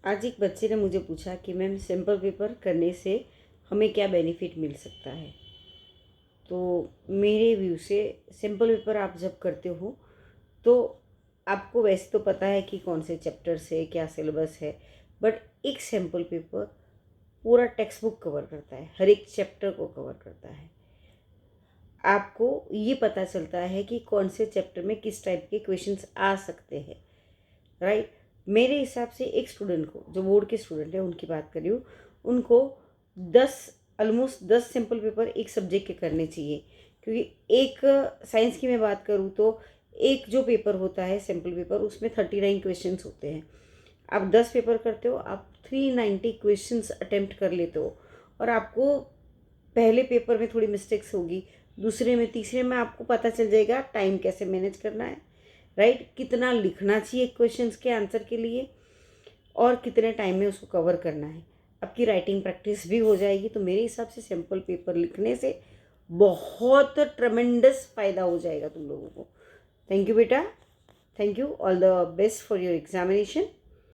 आज एक बच्चे ने मुझे पूछा कि मैम सिंपल पेपर करने से हमें क्या बेनिफिट मिल सकता है। तो मेरे व्यू से सिंपल पेपर आप जब करते हो तो आपको वैसे तो पता है कि कौन से चैप्टर से क्या सिलेबस है, बट एक सिंपल पेपर पूरा टेक्स्ट बुक कवर करता है, हर एक चैप्टर को कवर करता है। आपको ये पता चलता है कि कौन से चैप्टर में किस टाइप के क्वेश्चंस आ सकते हैं, राइट। मेरे हिसाब से एक स्टूडेंट को, जो बोर्ड के स्टूडेंट है उनकी बात कर रही हूँ, उनको 10 ऑलमोस्ट 10 सिंपल पेपर एक सब्जेक्ट के करने चाहिए। क्योंकि एक साइंस की मैं बात करूँ तो एक जो पेपर होता है सिंपल पेपर, उसमें 39 क्वेश्चंस होते हैं। आप 10 पेपर करते हो, आप 390 क्वेश्चंस अटेम्प्ट कर लेते हो। और आपको पहले पेपर में थोड़ी मिस्टेक्स होगी, दूसरे में, तीसरे में आपको पता चल जाएगा टाइम कैसे मैनेज करना है, राइट। कितना लिखना चाहिए क्वेश्चंस के आंसर के लिए और कितने टाइम में उसको कवर करना है। आपकी राइटिंग प्रैक्टिस भी हो जाएगी। तो मेरे हिसाब से सिंपल पेपर लिखने से बहुत ट्रमेंडस फ़ायदा हो जाएगा तुम लोगों को। थैंक यू बेटा, thank you, all the best for your examination.